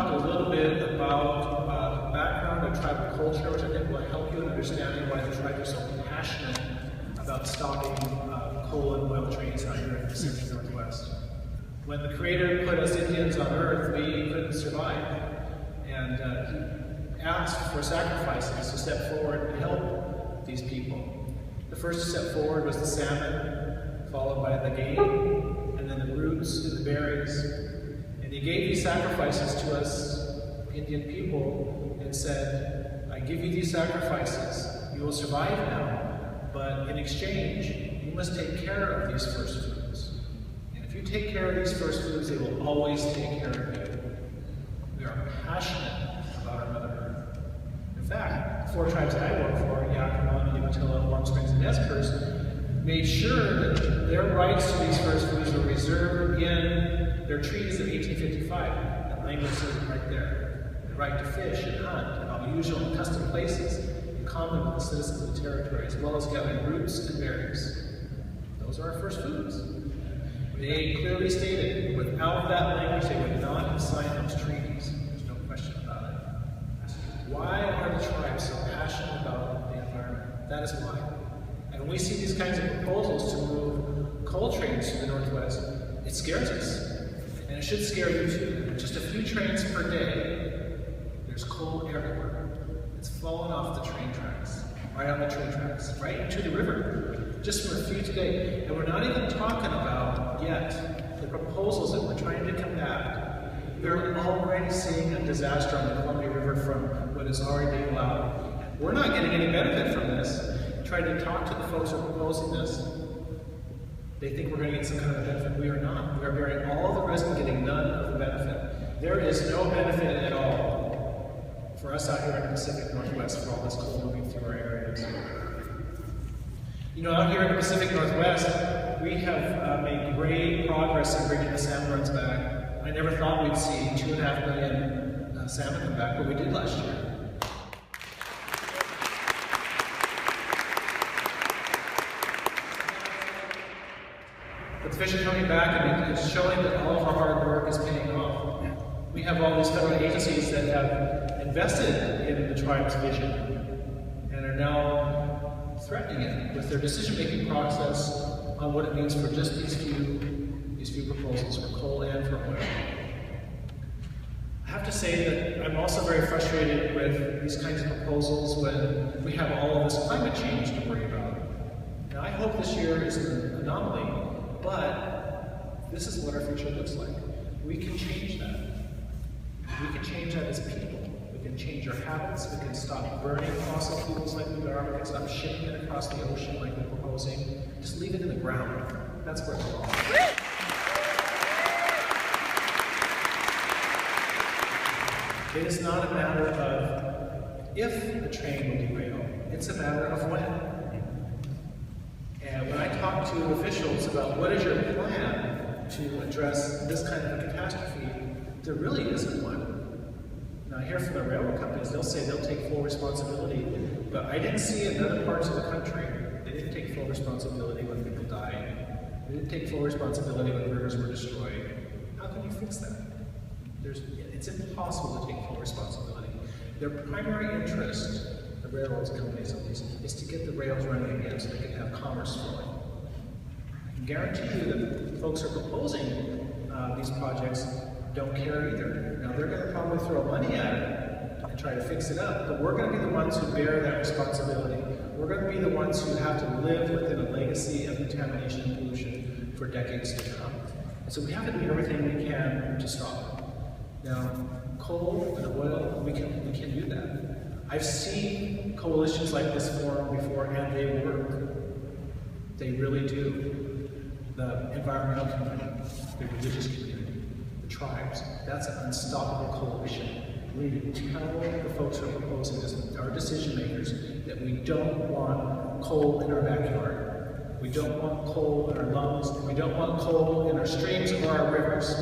talk a little bit about the background of tribal culture, which I think will help you in understanding why the tribes are so passionate about stopping coal and oil trains out here in the Pacific Northwest. When the Creator put us Indians on Earth, we couldn't survive. And He asked for sacrifices to step forward and help these people. The first step forward was the salmon, followed by the game, and then the roots and the berries. And He gave these sacrifices to us, Indian people, and said, I give you these sacrifices. You will survive now, but in exchange, you must take care of these first foods. And if you take care of these first foods, they will always take care of you. We are passionate about our Mother Earth. In fact, the 4 tribes that I work for, Yakima, Umatilla, Warm Springs, and Nez made sure that their rights to these first foods were reserved in their treaties of 1855. That language says it right there. The right to fish and hunt in all usual and custom places in common with the citizens of the territory, as well as gathering roots and berries. Those are our first foods. They clearly stated, without that language, they would not have signed those treaties. There's no question about it. Why are the tribes so passionate about the environment? That is why. And when we see these kinds of proposals to move coal trains to the Northwest, it scares us. And it should scare you too. Just a few trains per day, there's coal everywhere. It's fallen off the train tracks, right on the train tracks, right into the river. Just from a few today. And we're not even talking about yet the proposals that we're trying to combat. We're already seeing a disaster on the Lumley River from what is already being allowed. We're not getting any benefit from this. Trying to talk to the folks who are proposing this. They think we're going to get some kind of benefit. We are not. We are bearing all the risk and getting none of the benefit. There is no benefit at all for us out here in the Pacific Northwest for all this coal moving through our areas. You know, out here in the Pacific Northwest, we have made great progress in bringing the salmon runs back. I never thought we'd see 2.5 million salmon come back, but we did last year. But the fish are coming back, and it's showing that all of our hard work is paying off. We have all these federal agencies that have invested in the tribe's vision and are now threatening it with their decision-making process on what it means for just these few proposals for coal and for oil. I have to say that I'm also very frustrated with these kinds of proposals when we have all of this climate change to worry about. Now, I hope this year is an anomaly, but this is what our future looks like. We can change that. We can change that as people. We can change our habits. We can stop burning fossil fuels like we are. We can stop shipping it across the ocean like we're proposing. Just leave it in the ground. That's where it belongs. It is not a matter of if the train will derail. It's a matter of when. And when I talk to officials about what is your plan to address this kind of a catastrophe, there really isn't one. Now, I hear from the railroad companies, they'll say they'll take full responsibility, but I didn't see in other parts of the country, they didn't take full responsibility when people died. They didn't take full responsibility when rivers were destroyed. How can you fix that? It's impossible to take full responsibility. Their primary interest, the railroad companies at least, is to get the rails running again so they can have commerce flowing. I can guarantee you that the folks who are proposing these projects don't care either. Now, they're going to probably throw money at it and try to fix it up, but we're going to be the ones who bear that responsibility. We're going to be the ones who have to live within a legacy of contamination and pollution for decades to come. And so we have to do everything we can to stop it. Now, coal and oil, we can do that. I've seen coalitions like this form before, and they work. They really do. The environmental community, the religious community, the tribes, that's an unstoppable coalition. We need to tell the folks who are proposing this, our decision makers, that we don't want coal in our backyard. We don't want coal in our lungs, and we don't want coal in our streams or our rivers.